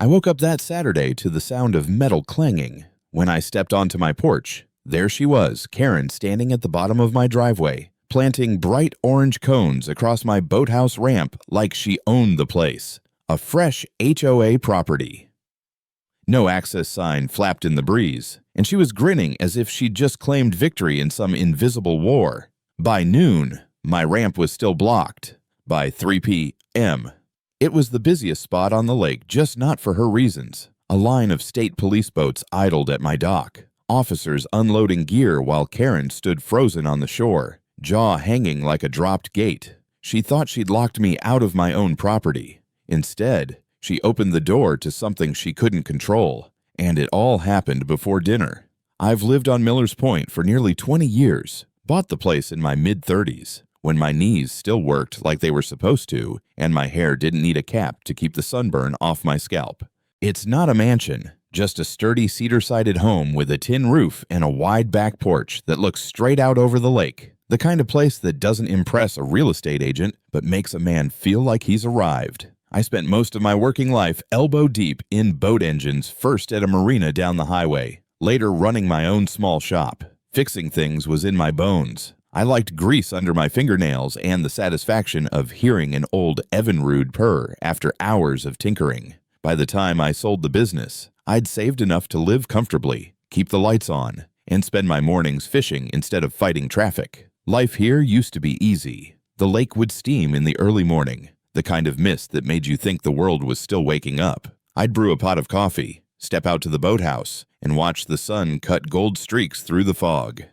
I woke up that Saturday to the sound of metal clanging. When I stepped onto my porch, there she was, Karen, standing at the bottom of my driveway, planting bright orange cones across my boathouse ramp like she owned the place. A fresh HOA property. No access sign flapped in the breeze, and she was grinning as if she'd just claimed victory in some invisible war. By noon, my ramp was still blocked. By 3 p.m., it was the busiest spot on the lake, just not for her reasons. A line of state police boats idled at my dock, officers unloading gear while Karen stood frozen on the shore, jaw hanging like a dropped gate. She thought she'd locked me out of my own property. Instead, she opened the door to something she couldn't control, and it all happened before dinner. I've lived on Miller's Point for nearly 20 years, bought the place in my mid-30s, when my knees still worked like they were supposed to, and my hair didn't need a cap to keep the sunburn off my scalp. It's not a mansion, just a sturdy cedar-sided home with a tin roof and a wide back porch that looks straight out over the lake. The kind of place that doesn't impress a real estate agent, but makes a man feel like he's arrived. I spent most of my working life elbow deep in boat engines, first at a marina down the highway, later running my own small shop. Fixing things was in my bones. I liked grease under my fingernails and the satisfaction of hearing an old Evinrude purr after hours of tinkering. By the time I sold the business, I'd saved enough to live comfortably, keep the lights on, and spend my mornings fishing instead of fighting traffic. Life here used to be easy. The lake would steam in the early morning, the kind of mist that made you think the world was still waking up. I'd brew a pot of coffee, step out to the boathouse, and watch the sun cut gold streaks through the fog.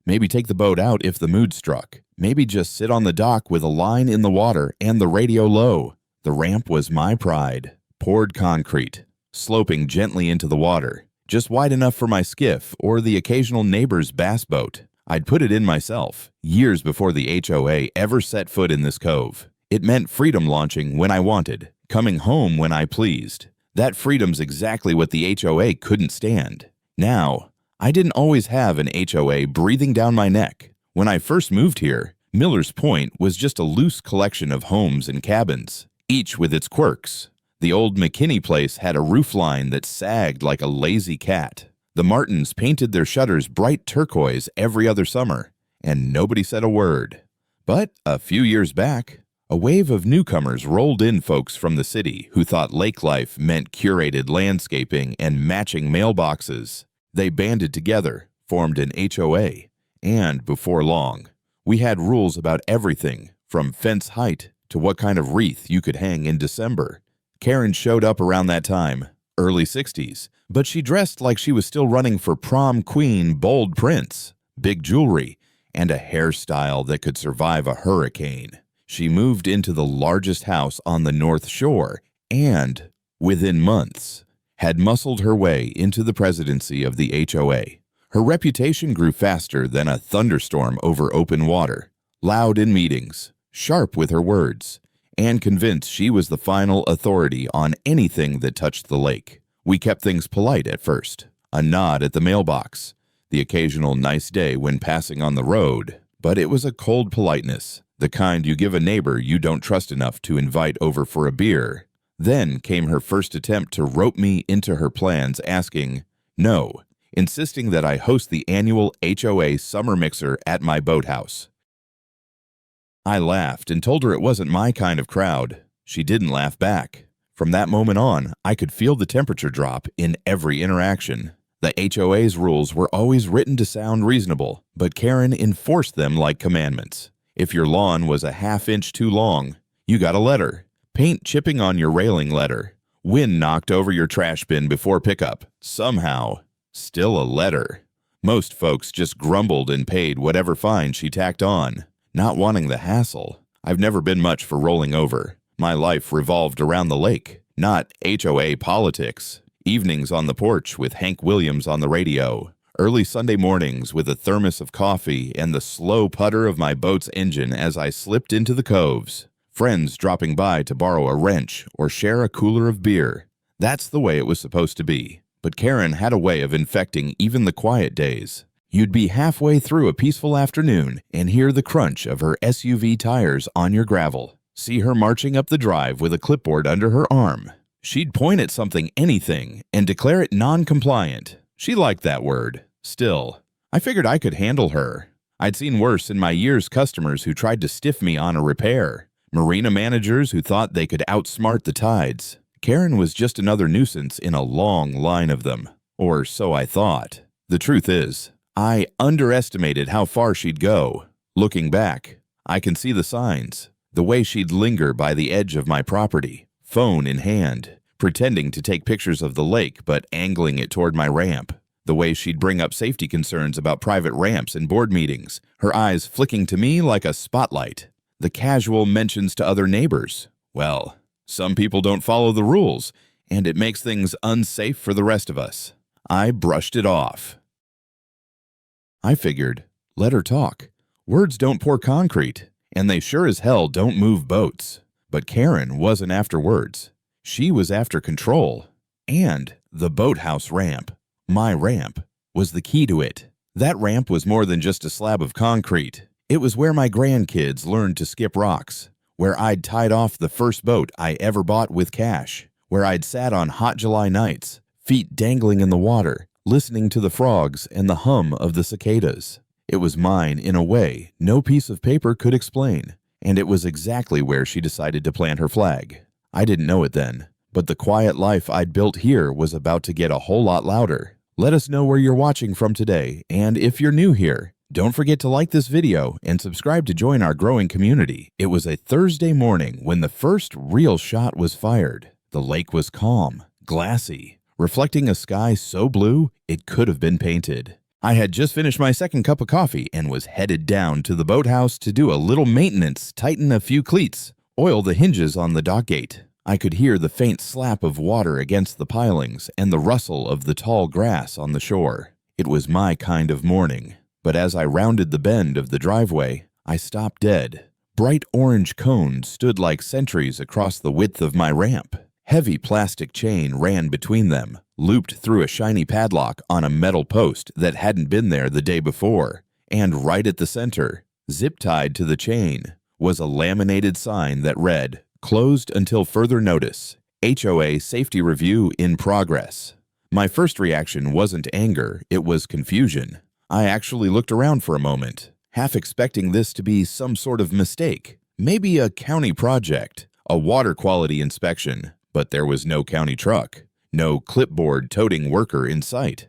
Maybe take the boat out if the mood struck. Maybe just sit on the dock with a line in the water and the radio low. The ramp was my pride. Poured concrete, sloping gently into the water, just wide enough for my skiff or the occasional neighbor's bass boat. I'd put it in myself, years before the HOA ever set foot in this cove. It meant freedom launching when I wanted, coming home when I pleased. That freedom's exactly what the HOA couldn't stand. Now, I didn't always have an HOA breathing down my neck. When I first moved here, Miller's Point was just a loose collection of homes and cabins, each with its quirks. The old McKinney place had a roofline that sagged like a lazy cat. The Martins painted their shutters bright turquoise every other summer, and nobody said a word. But a few years back, a wave of newcomers rolled in, folks from the city who thought lake life meant curated landscaping and matching mailboxes. They banded together, formed an HOA, and before long, we had rules about everything from fence height to what kind of wreath you could hang in December. Karen showed up around that time, early 60s, but she dressed like she was still running for prom queen bold prints, big jewelry, and a hairstyle that could survive a hurricane. She moved into the largest house on the North Shore and, within months, had muscled her way into the presidency of the HOA. Her reputation grew faster than a thunderstorm over open water, loud in meetings, sharp with her words, and convinced she was the final authority on anything that touched the lake. We kept things polite at first, a nod at the mailbox, the occasional nice day when passing on the road, but it was a cold politeness, the kind you give a neighbor you don't trust enough to invite over for a beer. Then came her first attempt to rope me into her plans, asking, no, insisting that I host the annual HOA summer mixer at my boathouse. I laughed and told her it wasn't my kind of crowd. She didn't laugh back. From that moment on, I could feel the temperature drop in every interaction. The HOA's rules were always written to sound reasonable, but Karen enforced them like commandments. If your lawn was a half-inch too long, you got a letter. Paint chipping on your railing letter. Wind knocked over your trash bin before pickup. Somehow, still a letter. Most folks just grumbled and paid whatever fine she tacked on, not wanting the hassle. I've never been much for rolling over. My life revolved around the lake, not HOA politics. Evenings on the porch with Hank Williams on the radio. Early Sunday mornings with a thermos of coffee and the slow putter of my boat's engine as I slipped into the coves. Friends dropping by to borrow a wrench or share a cooler of beer. That's the way it was supposed to be. But Karen had a way of infecting even the quiet days. You'd be halfway through a peaceful afternoon and hear the crunch of her SUV tires on your gravel. See her marching up the drive with a clipboard under her arm. She'd point at something, anything, and declare it non-compliant. She liked that word. Still, I figured I could handle her. I'd seen worse in my years, customers who tried to stiff me on a repair, marina managers who thought they could outsmart the tides. Karen was just another nuisance in a long line of them. Or so I thought. The truth is, I underestimated how far she'd go. Looking back, I can see the signs. The way she'd linger by the edge of my property, phone in hand, pretending to take pictures of the lake but angling it toward my ramp. The way she'd bring up safety concerns about private ramps in board meetings, her eyes flicking to me like a spotlight. The casual mentions to other neighbors. Well, some people don't follow the rules, and it makes things unsafe for the rest of us. I brushed it off. I figured, let her talk. Words don't pour concrete, and they sure as hell don't move boats. But Karen wasn't after words. She was after control. And the boathouse ramp, my ramp, was the key to it. That ramp was more than just a slab of concrete. It was where my grandkids learned to skip rocks, where I'd tied off the first boat I ever bought with cash, where I'd sat on hot July nights, feet dangling in the water, listening to the frogs and the hum of the cicadas. It was mine in a way no piece of paper could explain, and it was exactly where she decided to plant her flag. I didn't know it then, but the quiet life I'd built here was about to get a whole lot louder. Let us know where you're watching from today, and if you're new here, don't forget to like this video and subscribe to join our growing community. It was a Thursday morning when the first real shot was fired. The lake was calm, glassy, reflecting a sky so blue it could have been painted. I had just finished my second cup of coffee and was headed down to the boathouse to do a little maintenance, tighten a few cleats, oil the hinges on the dock gate. I could hear the faint slap of water against the pilings and the rustle of the tall grass on the shore. It was my kind of morning, but as I rounded the bend of the driveway, I stopped dead. Bright orange cones stood like sentries across the width of my ramp. Heavy plastic chain ran between them, looped through a shiny padlock on a metal post that hadn't been there the day before, and right at the center, zip-tied to the chain, was a laminated sign that read, "Closed until further notice. HOA Safety Review in progress." My first reaction wasn't anger, it was confusion. I actually looked around for a moment, half expecting this to be some sort of mistake, maybe a county project, a water quality inspection, but there was no county truck, no clipboard-toting worker in sight.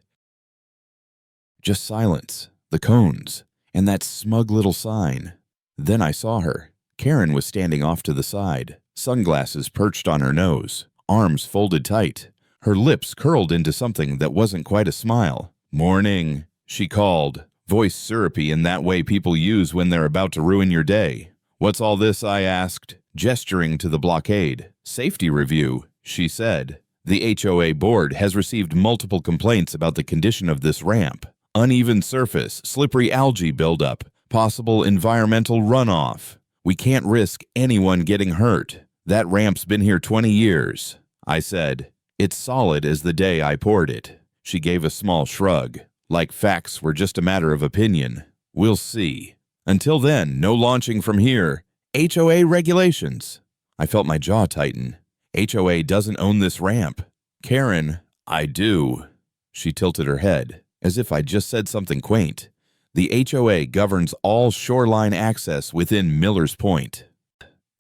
Just silence, the cones, and that smug little sign. Then I saw her. Karen was standing off to the side, sunglasses perched on her nose, arms folded tight, her lips curled into something that wasn't quite a smile. "Morning," she called, voice syrupy in that way people use when they're about to ruin your day. "What's all this?" I asked, gesturing to the blockade. "Safety review," she said. "The HOA board has received multiple complaints about the condition of this ramp. Uneven surface, slippery algae buildup, possible environmental runoff. We can't risk anyone getting hurt. That ramp's been here 20 years. I said, "It's solid as the day I poured it." She gave a small shrug, like facts were just a matter of opinion. "We'll see. Until then, no launching from here. HOA regulations." I felt my jaw tighten. HOA doesn't own this ramp. "Karen, I do." She tilted her head, as if I'd just said something quaint. "The HOA governs all shoreline access within Miller's Point.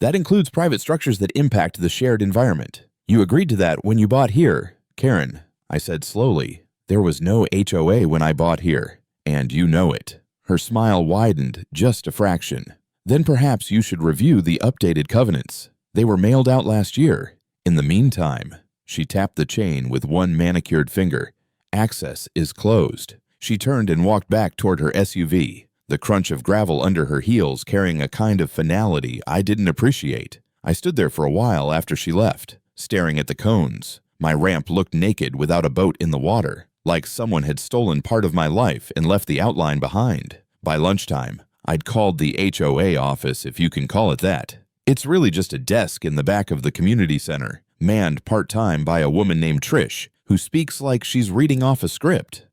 That includes private structures that impact the shared environment. You agreed to that when you bought here." "Karen," I said slowly, "there was no HOA when I bought here, and you know it." Her smile widened just a fraction. "Then perhaps you should review the updated covenants. They were mailed out last year. In the meantime," she tapped the chain with one manicured finger, "access is closed." She turned and walked back toward her SUV, the crunch of gravel under her heels carrying a kind of finality I didn't appreciate. I stood there for a while after she left, staring at the cones. My ramp looked naked without a boat in the water, like someone had stolen part of my life and left the outline behind. By lunchtime, I'd called the HOA office, if you can call it that. It's really just a desk in the back of the community center, manned part-time by a woman named Trish, who speaks like she's reading off a script.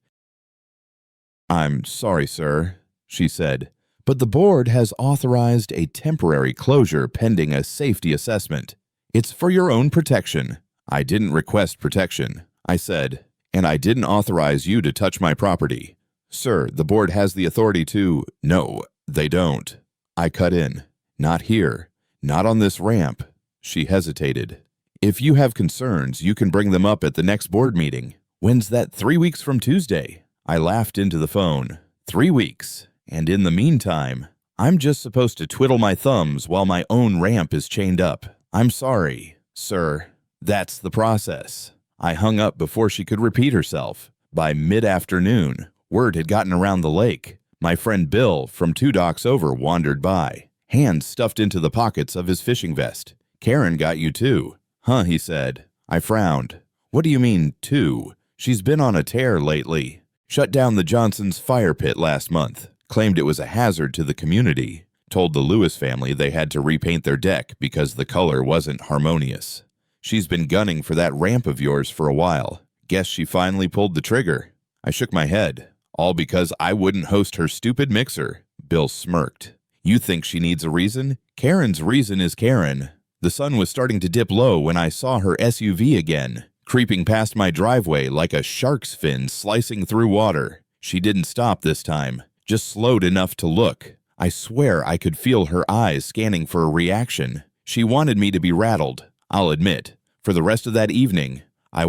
"I'm sorry, sir," she said, "but the board has authorized a temporary closure pending a safety assessment. It's for your own protection." I didn't request protection, I said, and I didn't authorize you to touch my property. Sir, the board has the authority to— No, they don't. I cut in. Not here. Not on this ramp. She hesitated. If you have concerns, you can bring them up at the next board meeting. When's that? 3 weeks from Tuesday. I laughed into the phone. 3 weeks. And in the meantime, I'm just supposed to twiddle my thumbs while my own ramp is chained up. I'm sorry, sir. That's the process. I hung up before she could repeat herself. By mid-afternoon, word had gotten around the lake. My friend Bill, from 2 docks over, wandered by, hands stuffed into the pockets of his fishing vest. Karen got you too. Huh, he said. I frowned. What do you mean, too? She's been on a tear lately. Shut down the Johnsons' fire pit last month. Claimed it was a hazard to the community. Told the Lewis family they had to repaint their deck because the color wasn't harmonious. She's been gunning for that ramp of yours for a while. Guess she finally pulled the trigger. I shook my head. All because I wouldn't host her stupid mixer. Bill smirked. You think she needs a reason? Karen's reason is Karen. The sun was starting to dip low when I saw her SUV again, creeping past my driveway like a shark's fin slicing through water. She didn't stop this time, just slowed enough to look. I swear I could feel her eyes scanning for a reaction. She wanted me to be rattled, I'll admit. For the rest of that evening, I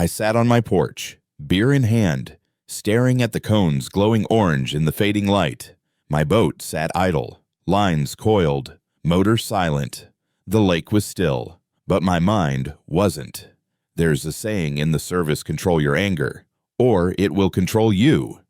sat on my porch, beer in hand, staring at the cones glowing orange in the fading light. My boat sat idle, lines coiled, motor silent. The lake was still, but my mind wasn't. There's a saying in the service, control your anger, or it will control you.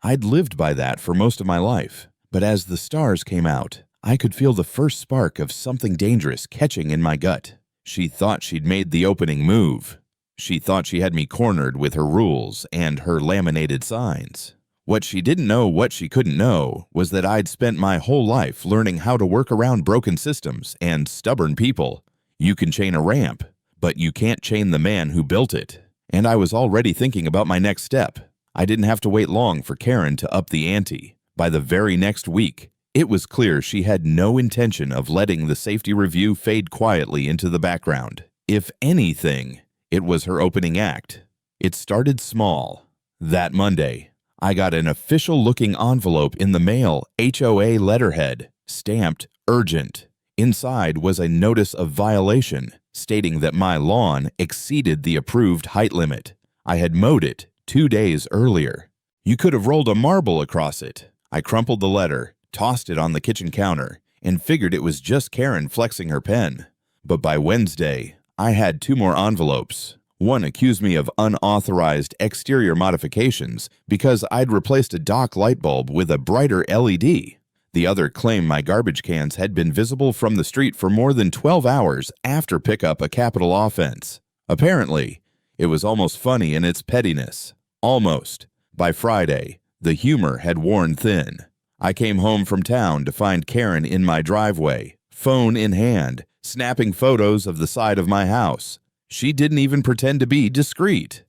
I'd lived by that for most of my life, but as the stars came out, I could feel the first spark of something dangerous catching in my gut. She thought she'd made the opening move. She thought she had me cornered with her rules and her laminated signs. What she didn't know, what she couldn't know, was that I'd spent my whole life learning how to work around broken systems and stubborn people. You can chain a ramp, but you can't chain the man who built it. And I was already thinking about my next step. I didn't have to wait long for Karen to up the ante. By the very next week, it was clear she had no intention of letting the safety review fade quietly into the background. If anything, it was her opening act. It started small. That Monday, I got an official-looking envelope in the mail, HOA letterhead, stamped urgent. Inside was a notice of violation, stating that my lawn exceeded the approved height limit. I had mowed it 2 days earlier. You could have rolled a marble across it. I crumpled the letter, tossed it on the kitchen counter, and figured it was just Karen flexing her pen. But by Wednesday, I had 2 more envelopes. One accused me of unauthorized exterior modifications because I'd replaced a dock light bulb with a brighter LED. The other claimed my garbage cans had been visible from the street for more than 12 hours after pickup, a capital offense. Apparently, it was almost funny in its pettiness. Almost. By Friday, the humor had worn thin. I came home from town to find Karen in my driveway, phone in hand, snapping photos of the side of my house. She didn't even pretend to be discreet.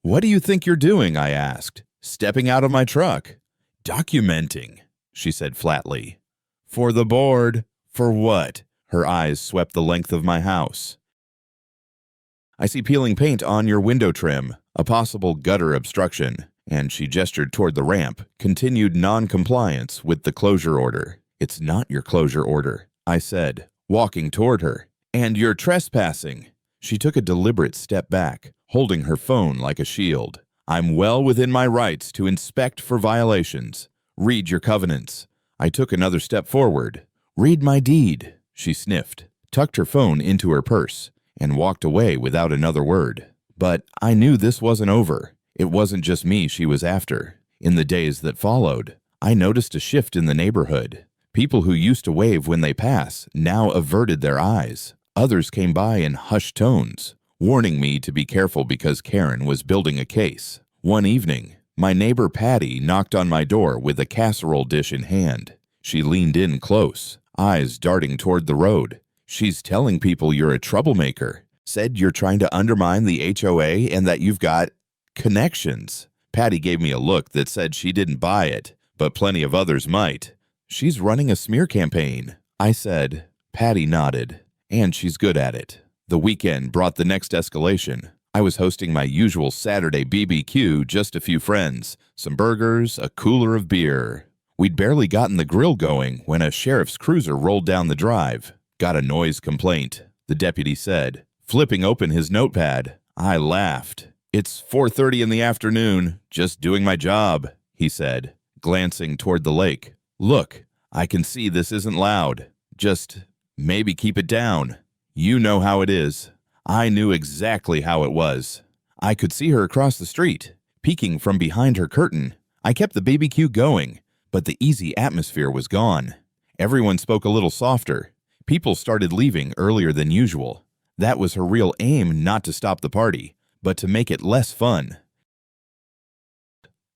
What do you think you're doing? I asked, stepping out of my truck. Documenting, she said flatly. For the board. For what? Her eyes swept the length of my house. I see peeling paint on your window trim, a possible gutter obstruction, and she gestured toward the ramp, continued non-compliance with the closure order. It's not your closure order, I said, walking toward her. And you're trespassing. She took a deliberate step back, holding her phone like a shield. I'm well within my rights to inspect for violations. Read your covenants. I took another step forward. Read my deed, she sniffed, tucked her phone into her purse, and walked away without another word. But I knew this wasn't over. It wasn't just me she was after. In the days that followed, I noticed a shift in the neighborhood. People who used to wave when they pass now averted their eyes. Others came by in hushed tones, warning me to be careful because Karen was building a case. One evening, my neighbor Patty knocked on my door with a casserole dish in hand. She leaned in close, eyes darting toward the road. She's telling people you're a troublemaker, said you're trying to undermine the HOA and that you've got connections. Patty gave me a look that said she didn't buy it, but plenty of others might. She's running a smear campaign, I said. Patty nodded. And she's good at it. The weekend brought the next escalation. I was hosting my usual Saturday BBQ, just a few friends, some burgers, a cooler of beer. We'd barely gotten the grill going when a sheriff's cruiser rolled down the drive. "Got a noise complaint," the deputy said, flipping open his notepad. I laughed. "It's 4:30 in the afternoon, just doing my job," he said, glancing toward the lake. "Look, I can see this isn't loud. Just maybe keep it down. You know how it is." I knew exactly how it was. I could see her across the street, peeking from behind her curtain. I kept the BBQ going, but the easy atmosphere was gone. Everyone spoke a little softer. People started leaving earlier than usual. That was her real aim, not to stop the party, but to make it less fun.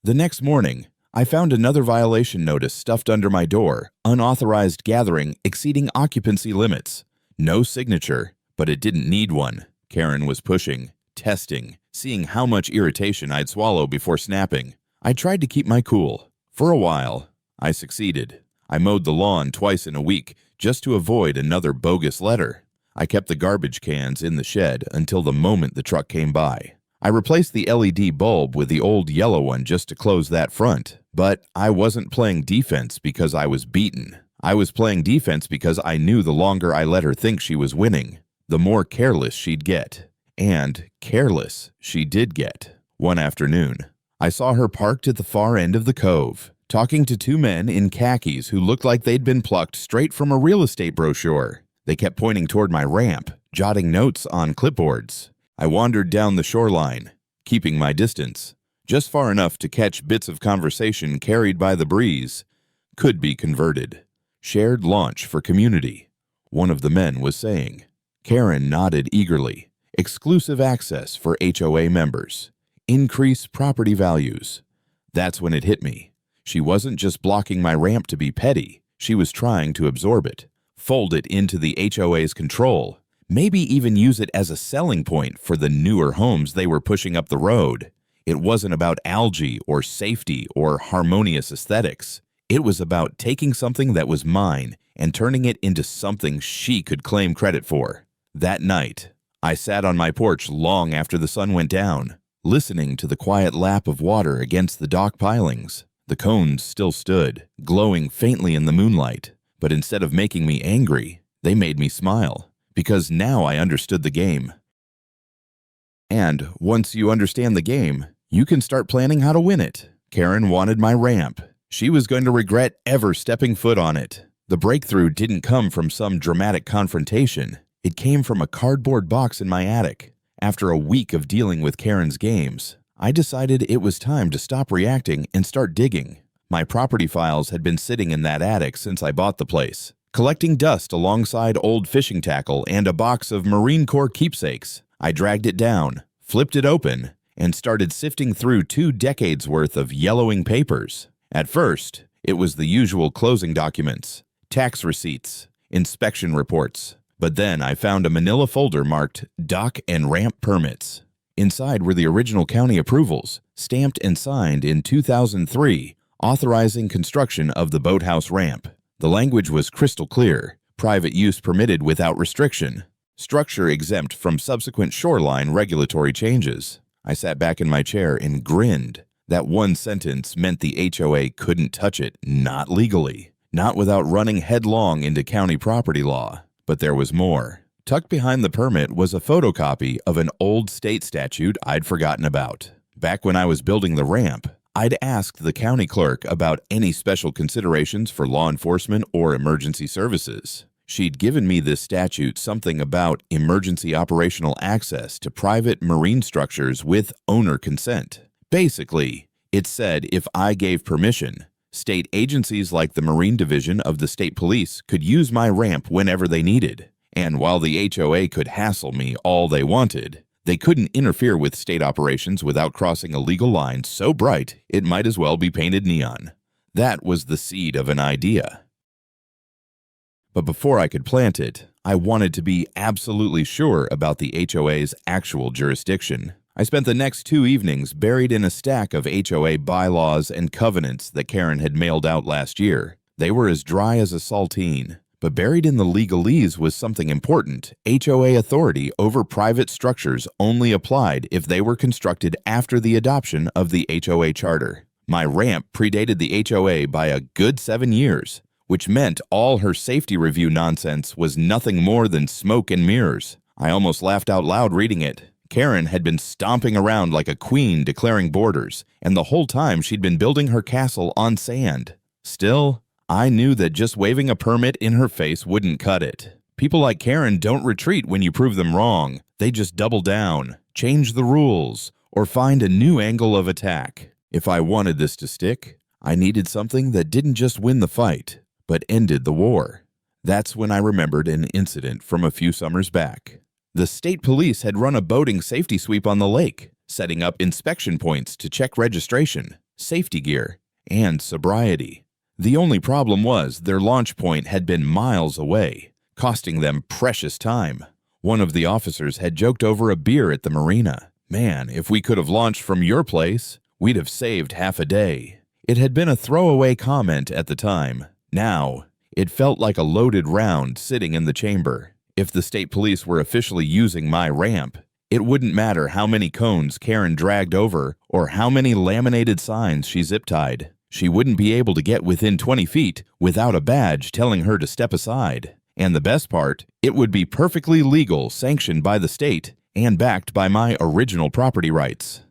The next morning, I found another violation notice stuffed under my door. Unauthorized gathering exceeding occupancy limits. No signature, but it didn't need one. Karen was pushing, testing, seeing how much irritation I'd swallow before snapping. I tried to keep my cool. For a while, I succeeded. I mowed the lawn twice in a week just to avoid another bogus letter. I kept the garbage cans in the shed until the moment the truck came by. I replaced the LED bulb with the old yellow one just to close that front. But I wasn't playing defense because I was beaten. I was playing defense because I knew the longer I let her think she was winning, the more careless she'd get. And careless she did get. One afternoon, I saw her parked at the far end of the cove, talking to two men in khakis who looked like they'd been plucked straight from a real estate brochure. They kept pointing toward my ramp, jotting notes on clipboards. I wandered down the shoreline, keeping my distance, just far enough to catch bits of conversation carried by the breeze. Could be converted. Shared launch for community, one of the men was saying. Karen nodded eagerly. Exclusive access for HOA members. Increase property values. That's when it hit me. She wasn't just blocking my ramp to be petty. She was trying to absorb it, fold it into the HOA's control, maybe even use it as a selling point for the newer homes they were pushing up the road. It wasn't about algae or safety or harmonious aesthetics. It was about taking something that was mine and turning it into something she could claim credit for. That night, I sat on my porch long after the sun went down, listening to the quiet lap of water against the dock pilings. The cones still stood, glowing faintly in the moonlight, but instead of making me angry, they made me smile, because now I understood the game. And once you understand the game, you can start planning how to win it. Karen wanted my ramp. She was going to regret ever stepping foot on it. The breakthrough didn't come from some dramatic confrontation. It came from a cardboard box in my attic. After a week of dealing with Karen's games, I decided it was time to stop reacting and start digging. My property files had been sitting in that attic since I bought the place, collecting dust alongside old fishing tackle and a box of Marine Corps keepsakes. I dragged it down, flipped it open, and started sifting through 2 decades worth of yellowing papers. At first, it was the usual closing documents, tax receipts, inspection reports. But then I found a manila folder marked Dock and Ramp Permits. Inside were the original county approvals, stamped and signed in 2003, authorizing construction of the Boathouse ramp. The language was crystal clear: private use permitted without restriction, structure exempt from subsequent shoreline regulatory changes. I sat back in my chair and grinned. That one sentence meant the HOA couldn't touch it, not legally, not without running headlong into county property law. But there was more. Tucked behind the permit was a photocopy of an old state statute I'd forgotten about. Back when I was building the ramp, I'd asked the county clerk about any special considerations for law enforcement or emergency services. She'd given me this statute something about emergency operational access to private marine structures with owner consent. Basically, it said if I gave permission, state agencies like the Marine Division of the State Police could use my ramp whenever they needed. And while the HOA could hassle me all they wanted, they couldn't interfere with state operations without crossing a legal line so bright it might as well be painted neon. That was the seed of an idea. But before I could plant it, I wanted to be absolutely sure about the HOA's actual jurisdiction. I spent the next 2 evenings buried in a stack of HOA bylaws and covenants that Karen had mailed out last year. They were as dry as a saltine, But buried in the legalese was something important. HOA authority over private structures only applied if they were constructed after the adoption of the HOA charter. My ramp predated the HOA by a good 7 years, which meant all her safety review nonsense was nothing more than smoke and mirrors. I almost laughed out loud reading it. Karen had been stomping around like a queen declaring borders, and the whole time she'd been building her castle on sand. Still, I knew that just waving a permit in her face wouldn't cut it. People like Karen don't retreat when you prove them wrong. They just double down, change the rules, or find a new angle of attack. If I wanted this to stick, I needed something that didn't just win the fight, but ended the war. That's when I remembered an incident from a few summers back. The state police had run a boating safety sweep on the lake, setting up inspection points to check registration, safety gear, and sobriety. The only problem was their launch point had been miles away, costing them precious time. One of the officers had joked over a beer at the marina. "Man, if we could have launched from your place, we'd have saved half a day." It had been a throwaway comment at the time. Now, it felt like a loaded round sitting in the chamber. If the state police were officially using my ramp, it wouldn't matter how many cones Karen dragged over or how many laminated signs she zip-tied. She wouldn't be able to get within 20 feet without a badge telling her to step aside. And the best part, it would be perfectly legal, sanctioned by the state, and backed by my original property rights.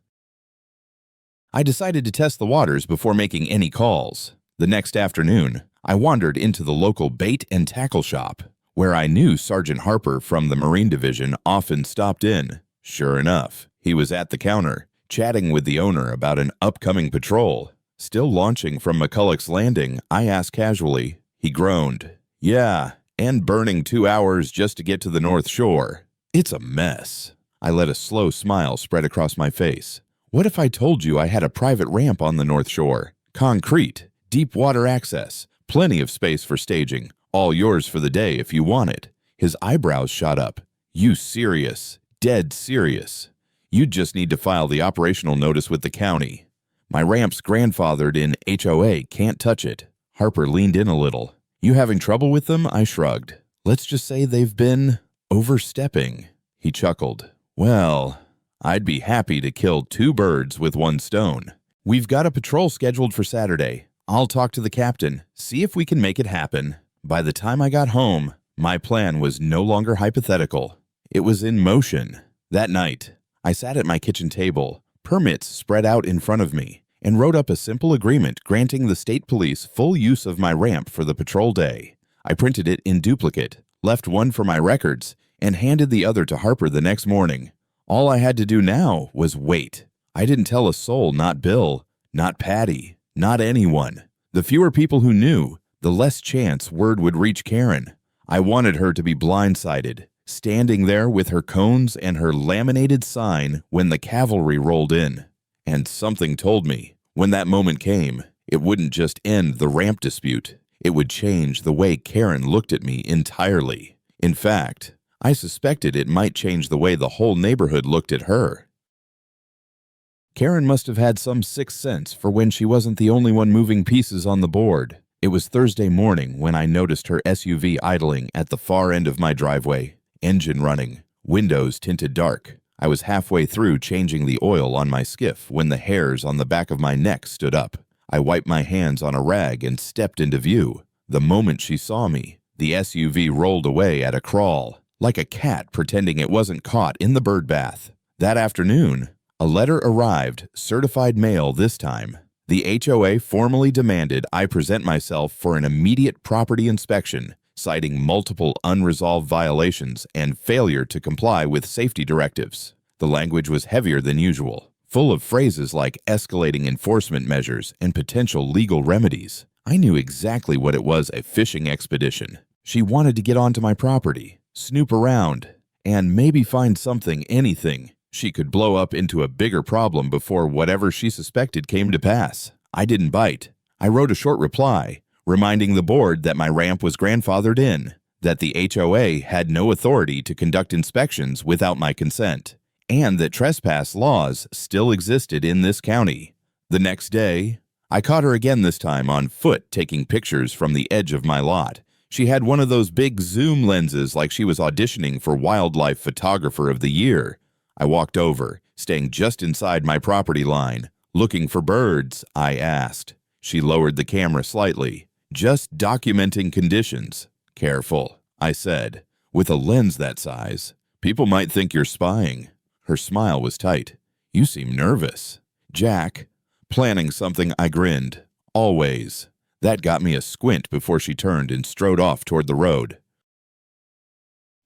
I decided to test the waters before making any calls. The next afternoon, I wandered into the local bait and tackle shop, where I knew Sergeant Harper from the Marine Division often stopped in. Sure enough, he was at the counter, chatting with the owner about an upcoming patrol. Still launching from McCulloch's Landing, I asked casually. He groaned. "Yeah, and burning 2 hours just to get to the North Shore. It's a mess." I let a slow smile spread across my face. What if I told you I had a private ramp on the North Shore? Concrete, deep water access, plenty of space for staging, all yours for the day if you want it. His eyebrows shot up. "You serious? Dead serious? You'd just need to file the operational notice with the county. My ramp's grandfathered in HOA, can't touch it." Harper leaned in a little. "You having trouble with them?" I shrugged. "Let's just say they've been overstepping." He chuckled. "Well, I'd be happy to kill 2 birds with 1 stone. We've got a patrol scheduled for Saturday. I'll talk to the captain, see if we can make it happen." By the time I got home, my plan was no longer hypothetical. It was in motion. That night, I sat at my kitchen table, permits spread out in front of me, and wrote up a simple agreement granting the state police full use of my ramp for the patrol day. I printed it in duplicate, left one for my records, and handed the other to Harper the next morning. All I had to do now was wait. I didn't tell a soul, not Bill, not Patty, not anyone. The fewer people who knew, the less chance word would reach Karen. I wanted her to be blindsided, standing there with her cones and her laminated sign when the cavalry rolled in. And something told me, when that moment came, it wouldn't just end the ramp dispute. It would change the way Karen looked at me entirely. In fact, I suspected it might change the way the whole neighborhood looked at her. Karen must have had some sixth sense for when she wasn't the only one moving pieces on the board. It was Thursday morning when I noticed her SUV idling at the far end of my driveway. Engine running, windows tinted dark. I was halfway through changing the oil on my skiff when the hairs on the back of my neck stood up. I wiped my hands on a rag and stepped into view. The moment she saw me, the SUV rolled away at a crawl, like a cat pretending it wasn't caught in the bird bath. That afternoon, a letter arrived, certified mail this time. The HOA formally demanded I present myself for an immediate property inspection, citing multiple unresolved violations and failure to comply with safety directives. The language was heavier than usual, full of phrases like escalating enforcement measures and potential legal remedies. I knew exactly what it was, a fishing expedition. She wanted to get onto my property, snoop around, and maybe find something, anything. She could blow up into a bigger problem before whatever she suspected came to pass. I didn't bite. I wrote a short reply, reminding the board that my ramp was grandfathered in, that the HOA had no authority to conduct inspections without my consent, and that trespass laws still existed in this county. The next day, I caught her again, this time on foot, taking pictures from the edge of my lot. She had one of those big zoom lenses like she was auditioning for Wildlife Photographer of the Year. I walked over, staying just inside my property line. "Looking for birds?" I asked. She lowered the camera slightly. "Just documenting conditions." "Careful," I said. "With a lens that size, people might think you're spying." Her smile was tight. "You seem nervous." "Jack." "Planning something," I grinned. "Always." That got me a squint before she turned and strode off toward the road.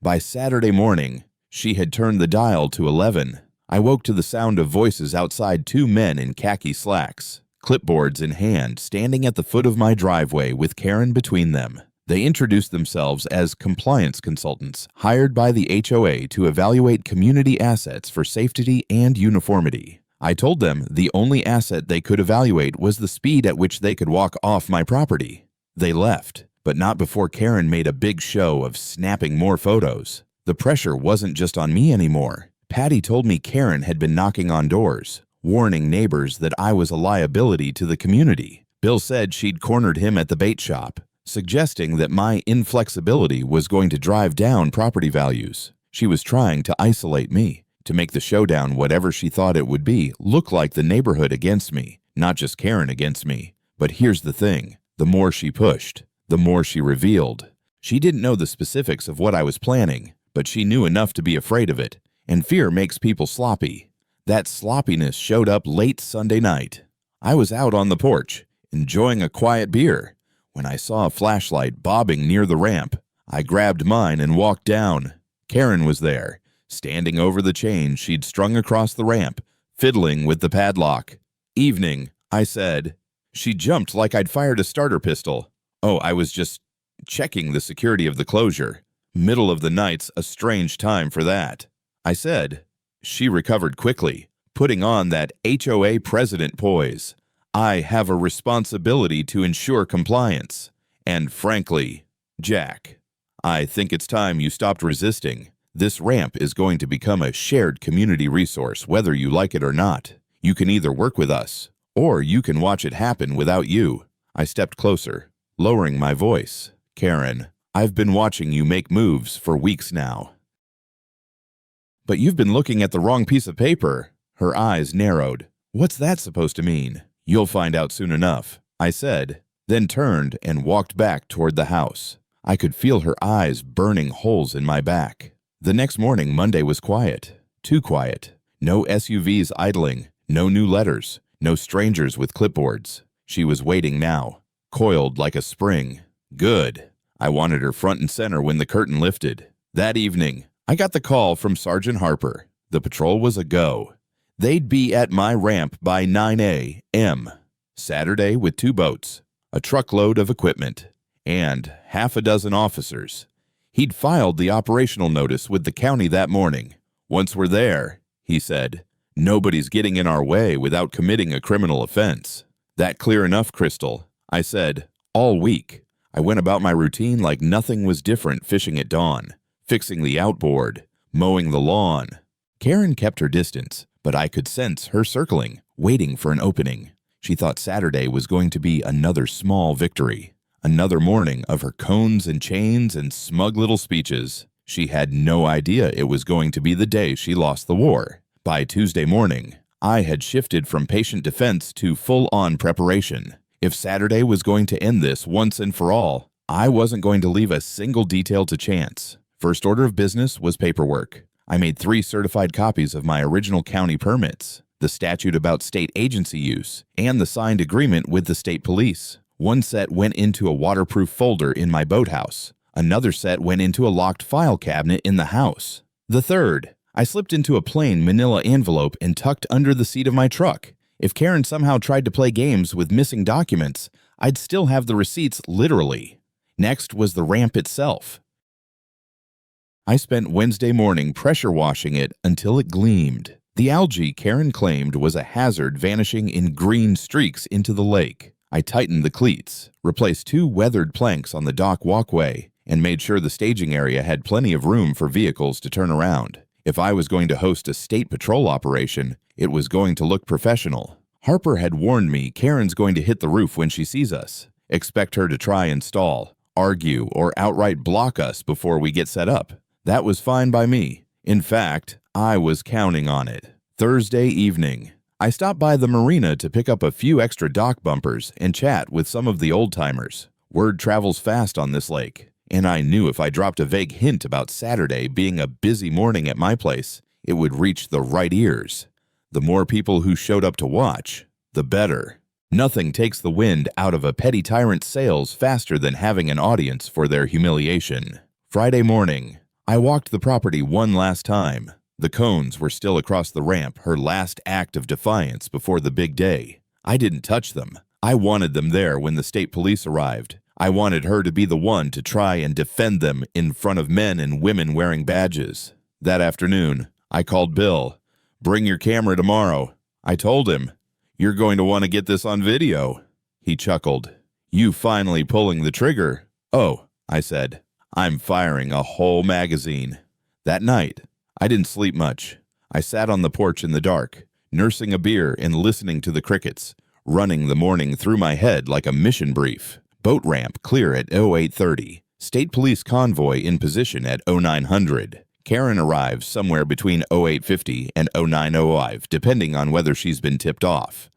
By Saturday morning, she had turned the dial to 11. I woke to the sound of voices outside, two men in khaki slacks, clipboards in hand, standing at the foot of my driveway with Karen between them. They introduced themselves as compliance consultants hired by the HOA to evaluate community assets for safety and uniformity. I told them the only asset they could evaluate was the speed at which they could walk off my property. They left, but not before Karen made a big show of snapping more photos. The pressure wasn't just on me anymore. Patty told me Karen had been knocking on doors, warning neighbors that I was a liability to the community. Bill said she'd cornered him at the bait shop, suggesting that my inflexibility was going to drive down property values. She was trying to isolate me, to make the showdown whatever she thought it would be look like the neighborhood against me, not just Karen against me. But here's the thing. The more she pushed, the more she revealed. She didn't know the specifics of what I was planning, but she knew enough to be afraid of it, and fear makes people sloppy. That sloppiness showed up late Sunday night. I was out on the porch, enjoying a quiet beer, when I saw a flashlight bobbing near the ramp. I grabbed mine and walked down. Karen was there, standing over the chain she'd strung across the ramp, fiddling with the padlock. "Evening," I said. She jumped like I'd fired a starter pistol. "Oh, I was just checking the security of the closure. Middle of the night's a strange time for that," I said. She recovered quickly, putting on that HOA president poise. "I have a responsibility to ensure compliance. And frankly, Jack, I think it's time you stopped resisting. This ramp is going to become a shared community resource whether you like it or not. You can either work with us, or you can watch it happen without you." I stepped closer, lowering my voice. "Karen, I've been watching you make moves for weeks now." "But you've been looking at the wrong piece of paper." Her eyes narrowed. "What's that supposed to mean?" "You'll find out soon enough," I said, then turned and walked back toward the house. I could feel her eyes burning holes in my back. The next morning, Monday, was quiet. Too quiet. No SUVs idling, no new letters, no strangers with clipboards. She was waiting now, coiled like a spring. Good. I wanted her front and center when the curtain lifted. That evening, I got the call from Sergeant Harper. The patrol was a go. They'd be at my ramp by 9 a.m. Saturday with 2 boats, a truckload of equipment, and half a dozen officers. He'd filed the operational notice with the county that morning. "Once we're there," he said, "nobody's getting in our way without committing a criminal offense." "That clear enough, Crystal," I said. All week, I went about my routine like nothing was different, fishing at dawn, fixing the outboard, mowing the lawn. Karen kept her distance, but I could sense her circling, waiting for an opening. She thought Saturday was going to be another small victory. Another morning of her cones and chains and smug little speeches. She had no idea it was going to be the day she lost the war. By Tuesday morning, I had shifted from patient defense to full-on preparation. If Saturday was going to end this once and for all, I wasn't going to leave a single detail to chance. First order of business was paperwork. I made 3 certified copies of my original county permits, the statute about state agency use, and the signed agreement with the state police. One set went into a waterproof folder in my boathouse. Another set went into a locked file cabinet in the house. The third, I slipped into a plain manila envelope and tucked under the seat of my truck. If Karen somehow tried to play games with missing documents, I'd still have the receipts literally. Next was the ramp itself. I spent Wednesday morning pressure washing it until it gleamed. The algae Karen claimed was a hazard vanishing in green streaks into the lake. I tightened the cleats, replaced 2 weathered planks on the dock walkway, and made sure the staging area had plenty of room for vehicles to turn around. If I was going to host a state patrol operation, it was going to look professional. Harper had warned me Karen's going to hit the roof when she sees us. Expect her to try and stall, argue, or outright block us before we get set up. That was fine by me. In fact, I was counting on it. Thursday evening, I stopped by the marina to pick up a few extra dock bumpers and chat with some of the old-timers. Word travels fast on this lake, and I knew if I dropped a vague hint about Saturday being a busy morning at my place, it would reach the right ears. The more people who showed up to watch, the better. Nothing takes the wind out of a petty tyrant's sails faster than having an audience for their humiliation. Friday morning, I walked the property one last time. The cones were still across the ramp, her last act of defiance before the big day. I didn't touch them. I wanted them there when the state police arrived. I wanted her to be the one to try and defend them in front of men and women wearing badges. That afternoon, I called Bill. "Bring your camera tomorrow." I told him, "You're going to want to get this on video." He chuckled. "You finally pulling the trigger?" "Oh," I said, "I'm firing a whole magazine." That night, I didn't sleep much. I sat on the porch in the dark, nursing a beer and listening to the crickets, running the morning through my head like a mission brief. Boat ramp clear at 0830. State police convoy in position at 0900. Karen arrives somewhere between 0850 and 0905, depending on whether she's been tipped off.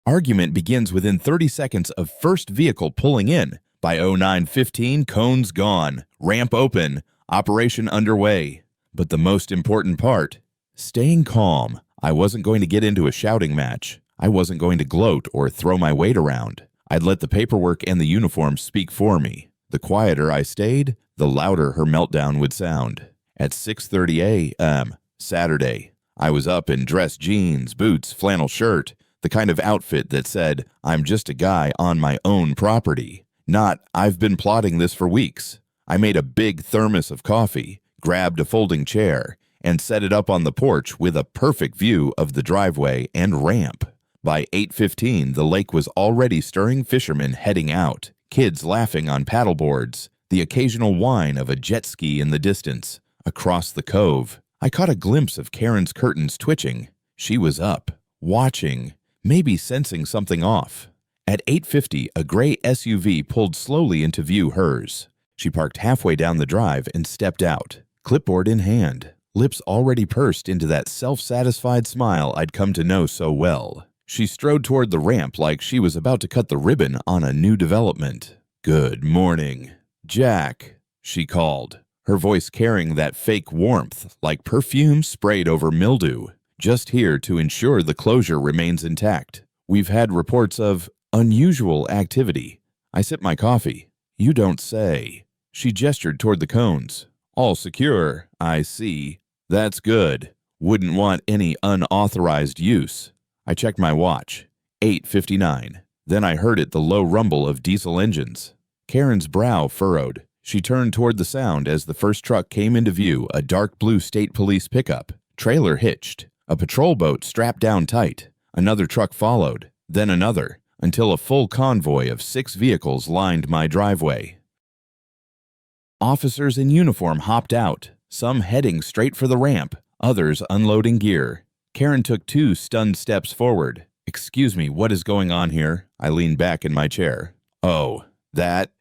Argument begins within 30 seconds of first vehicle pulling in. By 0915, cones gone, ramp open, operation underway. But the most important part, staying calm. I wasn't going to get into a shouting match. I wasn't going to gloat or throw my weight around. I'd let the paperwork and the uniform speak for me. The quieter I stayed, the louder her meltdown would sound. At 6:30 a.m., Saturday, I was up in dress jeans, boots, flannel shirt, the kind of outfit that said, "I'm just a guy on my own property." Not, "I've been plotting this for weeks." I made a big thermos of coffee, grabbed a folding chair, and set it up on the porch with a perfect view of the driveway and ramp. By 8:15, the lake was already stirring fishermen heading out, kids laughing on paddleboards, the occasional whine of a jet ski in the distance. Across the cove, I caught a glimpse of Karen's curtains twitching. She was up, watching, maybe sensing something off. At 8:50, a gray SUV pulled slowly into view hers. She parked halfway down the drive and stepped out, clipboard in hand, lips already pursed into that self-satisfied smile I'd come to know so well. She strode toward the ramp like she was about to cut the ribbon on a new development. "Good morning, Jack," she called, her voice carrying that fake warmth like perfume sprayed over mildew. "Just here to ensure the closure remains intact. We've had reports of unusual activity." I sipped my coffee. "You don't say." She gestured toward the cones. "All secure, I see." "That's good. Wouldn't want any unauthorized use." I checked my watch. 8:59. Then I heard the low rumble of diesel engines. Karen's brow furrowed. She turned toward the sound as the first truck came into view, a dark blue state police pickup. Trailer hitched. A patrol boat strapped down tight. Another truck followed, then another, until a full convoy of 6 vehicles lined my driveway. Officers in uniform hopped out, some heading straight for the ramp, others unloading gear. Karen took 2 stunned steps forward. "Excuse me, what is going on here?" I leaned back in my chair. "Oh,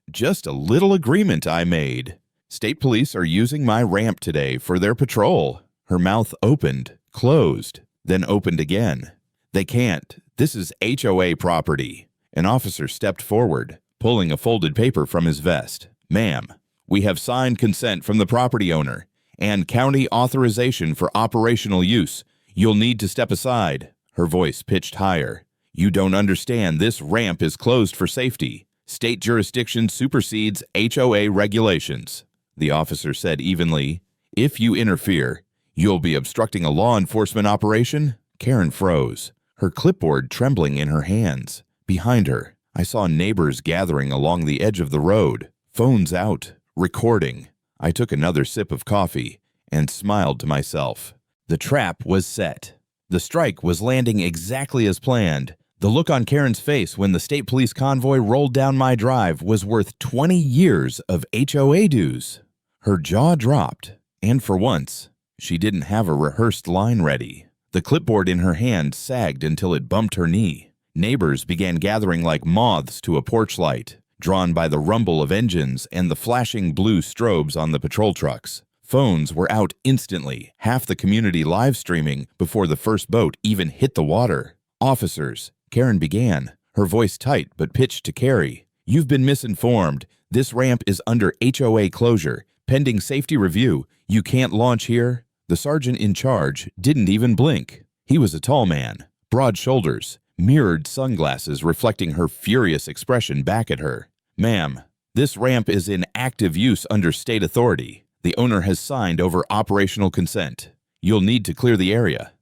just a little agreement I made. State police are using my ramp today for their patrol." Her mouth opened, closed, then opened again. "They can't. This is HOA property." An officer stepped forward, pulling a folded paper from his vest. "Ma'am, we have signed consent from the property owner and county authorization for operational use. You'll need to step aside." Her voice pitched higher. "You don't understand. This ramp is closed for safety. State jurisdiction supersedes HOA regulations." The officer said evenly, "If you interfere, you'll be obstructing a law enforcement operation." Karen froze, her clipboard trembling in her hands. Behind her, I saw neighbors gathering along the edge of the road, phones out, recording. I took another sip of coffee and smiled to myself. The trap was set. The strike was landing exactly as planned. The look on Karen's face when the state police convoy rolled down my drive was worth 20 years of HOA dues. Her jaw dropped, and for once, she didn't have a rehearsed line ready. The clipboard in her hand sagged until it bumped her knee. Neighbors began gathering like moths to a porch light. drawn by the rumble of engines and the flashing blue strobes on the patrol trucks. Phones were out instantly, half the community live streaming before the first boat even hit the water. "Officers," Karen began, her voice tight but pitched to Carrie. "You've been misinformed. This ramp is under HOA closure, pending safety review. You can't launch here." The sergeant in charge didn't even blink. He was a tall man, broad shoulders, mirrored sunglasses reflecting her furious expression back at her. "Ma'am, this ramp is in active use under state authority. The owner has signed over operational consent. You'll need to clear the area."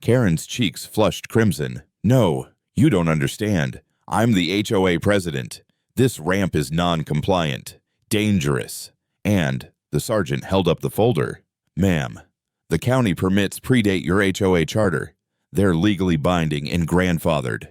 Karen's cheeks flushed crimson. "No, you don't understand. I'm the HOA president. This ramp is non-compliant, dangerous." And the sergeant held up the folder. "Ma'am, the county permits predate your HOA charter. They're legally binding and grandfathered.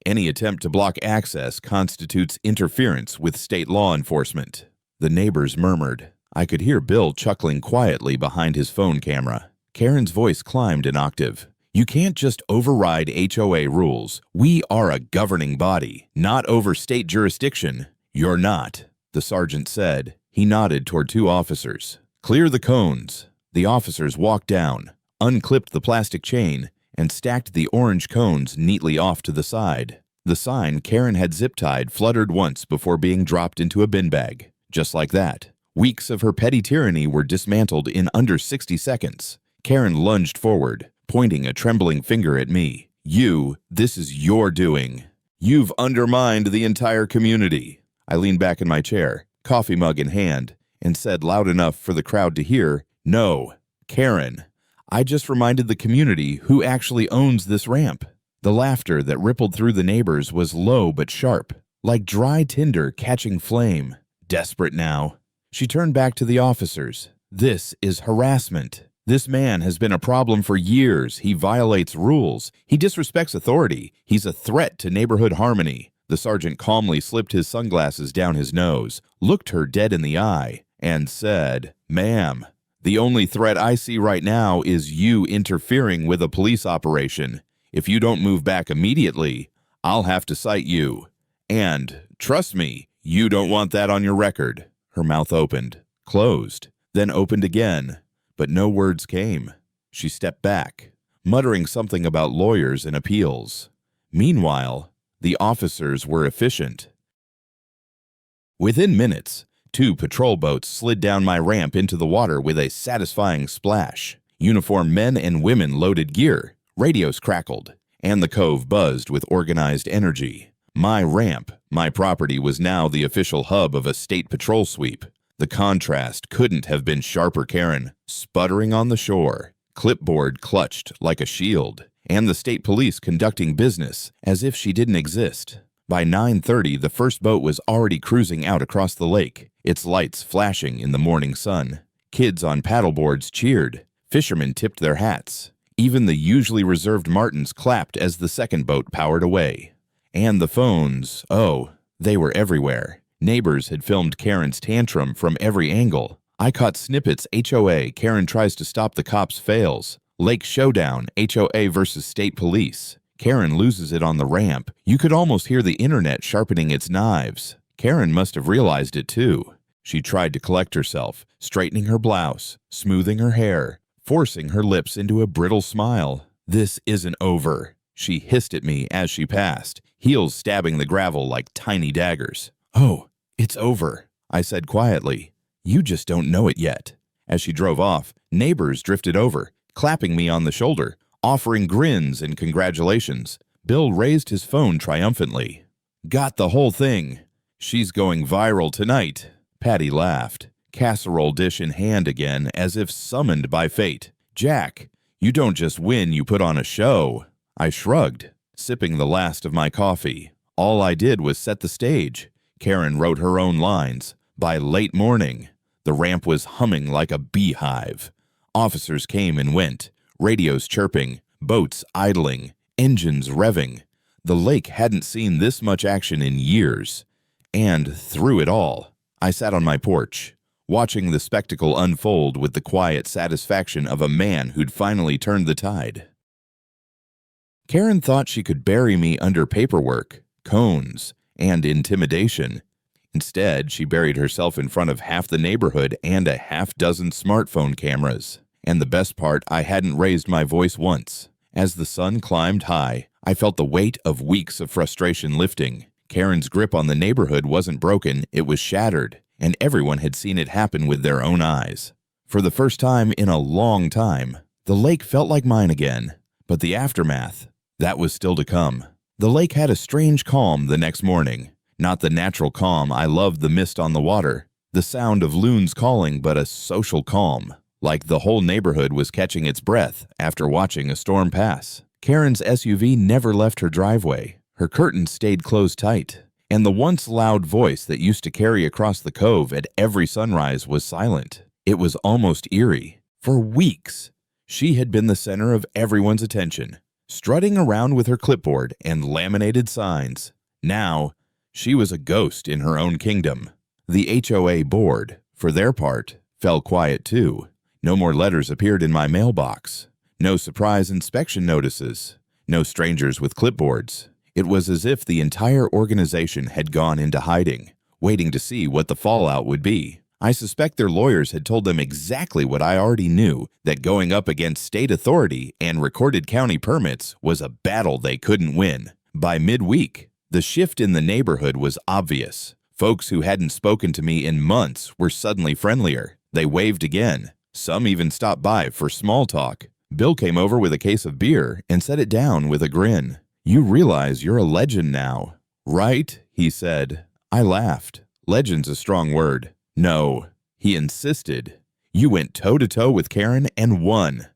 Any attempt to block access constitutes interference with state law enforcement." The neighbors murmured. I could hear Bill chuckling quietly behind his phone camera. Karen's voice climbed an octave. "You can't just override HOA rules. We are a governing body, not over state jurisdiction." "You're not," the sergeant said. He nodded toward two officers. "Clear the cones." The officers walked down, unclipped the plastic chain, and stacked the orange cones neatly off to the side. The sign Karen had zip-tied fluttered once before being dropped into a bin bag. Just like that, weeks of her petty tyranny were dismantled in under 60 seconds. Karen lunged forward, pointing a trembling finger at me. This is your doing. You've undermined the entire community." I leaned back in my chair, coffee mug in hand, and said loud enough for the crowd to hear, "No, Karen, I just reminded the community who actually owns this ramp." The laughter that rippled through the neighbors was low but sharp, like dry tinder catching flame. Desperate now, she turned back to the officers. "This is harassment. This man has been a problem for years. He violates rules. He disrespects authority. He's a threat to neighborhood harmony." The sergeant calmly slipped his sunglasses down his nose, looked her dead in the eye, and said, "Ma'am, the only threat I see right now is you interfering with a police operation. If you don't move back immediately, I'll have to cite you. And, trust me, you don't want that on your record." Her mouth opened, closed, then opened again, but no words came. She stepped back, muttering something about lawyers and appeals. Meanwhile, the officers were efficient. Within minutes, 2 patrol boats slid down my ramp into the water with a satisfying splash. Uniformed men and women loaded gear, radios crackled, and the cove buzzed with organized energy. My ramp, my property, was now the official hub of a state patrol sweep. The contrast couldn't have been sharper. Karen, sputtering on the shore, clipboard clutched like a shield, and the state police conducting business as if she didn't exist. By 9:30, the first boat was already cruising out across the lake, its lights flashing in the morning sun. Kids on paddleboards cheered. Fishermen tipped their hats. Even the usually reserved martins clapped as the second boat powered away. And the phones, oh, they were everywhere. Neighbors had filmed Karen's tantrum from every angle. I caught snippets. HOA, Karen tries to stop the cops, fails. Lake Showdown, HOA versus state police. Karen loses it on the ramp. You could almost hear the internet sharpening its knives. Karen must have realized it too. She tried to collect herself, straightening her blouse, smoothing her hair, forcing her lips into a brittle smile. "This isn't over," she hissed at me as she passed, heels stabbing the gravel like tiny daggers. "Oh, it's over," I said quietly. "You just don't know it yet." As she drove off, neighbors drifted over, clapping me on the shoulder, offering grins and congratulations. Bill raised his phone triumphantly. "Got the whole thing. She's going viral tonight." Patty laughed, casserole dish in hand again, as if summoned by fate. "Jack, you don't just win, you put on a show." I shrugged, sipping the last of my coffee. All I did was set the stage. Karen wrote her own lines. By late morning, the ramp was humming like a beehive. Officers came and went, radios chirping, boats idling, engines revving. The lake hadn't seen this much action in years. And through it all, I sat on my porch, watching the spectacle unfold with the quiet satisfaction of a man who'd finally turned the tide. Karen thought she could bury me under paperwork, cones, and intimidation. Instead, she buried herself in front of half the neighborhood and a half-dozen smartphone cameras. And the best part, I hadn't raised my voice once. As the sun climbed high, I felt the weight of weeks of frustration lifting. Karen's grip on the neighborhood wasn't broken, it was shattered, and everyone had seen it happen with their own eyes. For the first time in a long time, the lake felt like mine again. But the aftermath, that was still to come. The lake had a strange calm the next morning. Not the natural calm I loved, the mist on the water, the sound of loons calling, but a social calm, like the whole neighborhood was catching its breath after watching a storm pass. Karen's SUV never left her driveway. Her curtains stayed closed tight, and the once loud voice that used to carry across the cove at every sunrise was silent. It was almost eerie. For weeks, she had been the center of everyone's attention, strutting around with her clipboard and laminated signs. Now, she was a ghost in her own kingdom. The HOA board, for their part, fell quiet too. No more letters appeared in my mailbox. No surprise inspection notices. No strangers with clipboards. It was as if the entire organization had gone into hiding, waiting to see what the fallout would be. I suspect their lawyers had told them exactly what I already knew, that going up against state authority and recorded county permits was a battle they couldn't win. By midweek, the shift in the neighborhood was obvious. Folks who hadn't spoken to me in months were suddenly friendlier. They waved again. Some even stopped by for small talk. Bill came over with a case of beer and set it down with a grin. "You realize you're a legend now, right?" he said. I laughed. Legend's a strong word. No, he insisted. "You went toe-to-toe with Karen and won.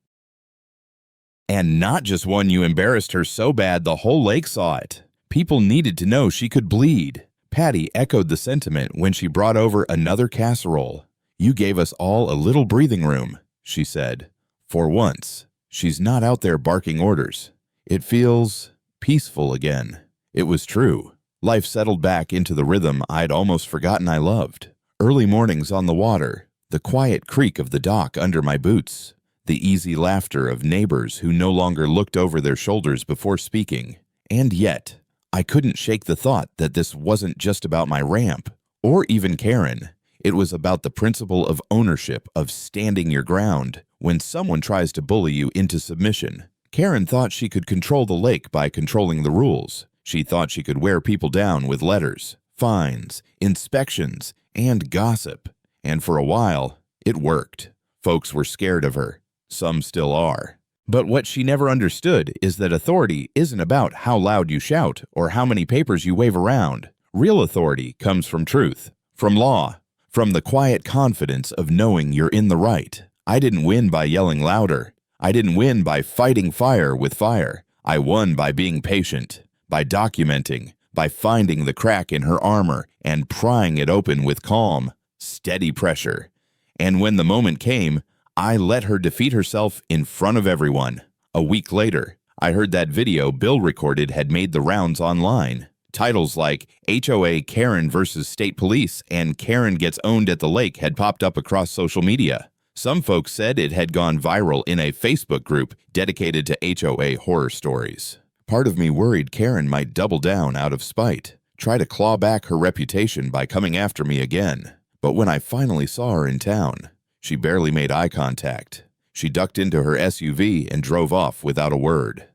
And not just won, you embarrassed her so bad the whole lake saw it. People needed to know she could bleed." Patty echoed the sentiment when she brought over another casserole. "You gave us all a little breathing room," she said. "For once, she's not out there barking orders. It feels peaceful again." It was true. Life settled back into the rhythm I'd almost forgotten I loved. Early mornings on the water, the quiet creak of the dock under my boots, the easy laughter of neighbors who no longer looked over their shoulders before speaking. And yet, I couldn't shake the thought that this wasn't just about my ramp, or even Karen. It was about the principle of ownership, of standing your ground when someone tries to bully you into submission. Karen thought she could control the lake by controlling the rules. She thought she could wear people down with letters, fines, inspections, and gossip. And for a while, it worked. Folks were scared of her. Some still are. But what she never understood is that authority isn't about how loud you shout or how many papers you wave around. Real authority comes from truth, from law, from the quiet confidence of knowing you're in the right. I didn't win by yelling louder. I didn't win by fighting fire with fire. I won by being patient, by documenting, by finding the crack in her armor and prying it open with calm, steady pressure. And when the moment came, I let her defeat herself in front of everyone. A week later, I heard that video Bill recorded had made the rounds online. Titles like HOA Karen versus State Police and Karen Gets Owned at the Lake had popped up across social media. Some folks said it had gone viral in a Facebook group dedicated to HOA horror stories. Part of me worried Karen might double down out of spite, try to claw back her reputation by coming after me again. But when I finally saw her in town, she barely made eye contact. She ducked into her SUV and drove off without a word.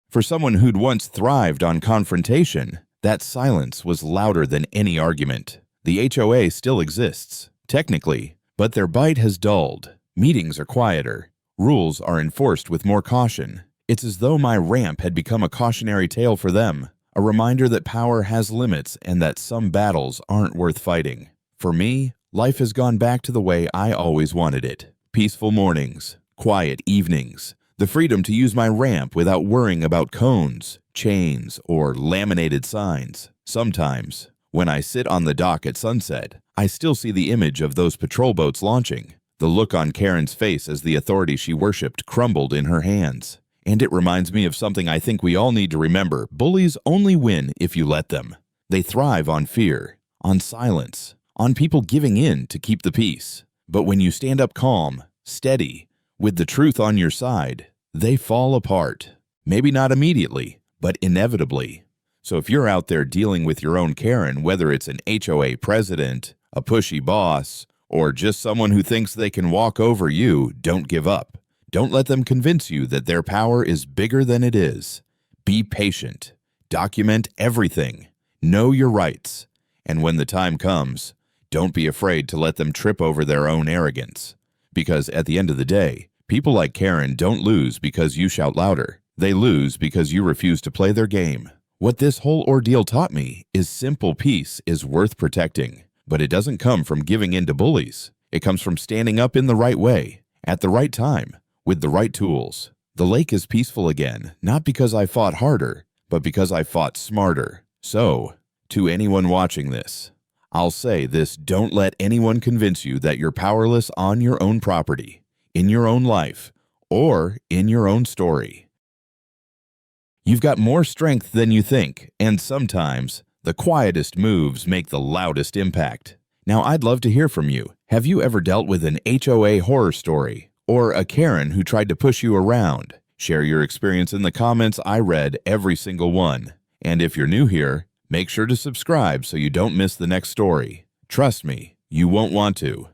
For someone who'd once thrived on confrontation, that silence was louder than any argument. The HOA still exists, technically, but their bite has dulled. Meetings are quieter. Rules are enforced with more caution. It's as though my ramp had become a cautionary tale for them, a reminder that power has limits and that some battles aren't worth fighting. For me, life has gone back to the way I always wanted it. Peaceful mornings, quiet evenings, the freedom to use my ramp without worrying about cones, chains, or laminated signs. Sometimes, when I sit on the dock at sunset, I still see the image of those patrol boats launching, the look on Karen's face as the authority she worshipped crumbled in her hands. And it reminds me of something I think we all need to remember. Bullies only win if you let them. They thrive on fear, on silence, on people giving in to keep the peace. But when you stand up calm, steady, with the truth on your side, they fall apart. Maybe not immediately, but inevitably. So if you're out there dealing with your own Karen, whether it's an HOA president, a pushy boss, or just someone who thinks they can walk over you, don't give up. Don't let them convince you that their power is bigger than it is. Be patient. Document everything. Know your rights. And when the time comes, don't be afraid to let them trip over their own arrogance. Because at the end of the day, people like Karen don't lose because you shout louder. They lose because you refuse to play their game. What this whole ordeal taught me is simple peace is worth protecting. But it doesn't come from giving in to bullies. It comes from standing up in the right way, at the right time, with the right tools. The lake is peaceful again, not because I fought harder, but because I fought smarter. So, to anyone watching this, I'll say this: don't let anyone convince you that you're powerless on your own property, in your own life, or in your own story. You've got more strength than you think, and sometimes the quietest moves make the loudest impact. Now, I'd love to hear from you. Have you ever dealt with an HOA horror story, or a Karen who tried to push you around? Share your experience in the comments. I read every single one. And if you're new here, make sure to subscribe so you don't miss the next story. Trust me, you won't want to.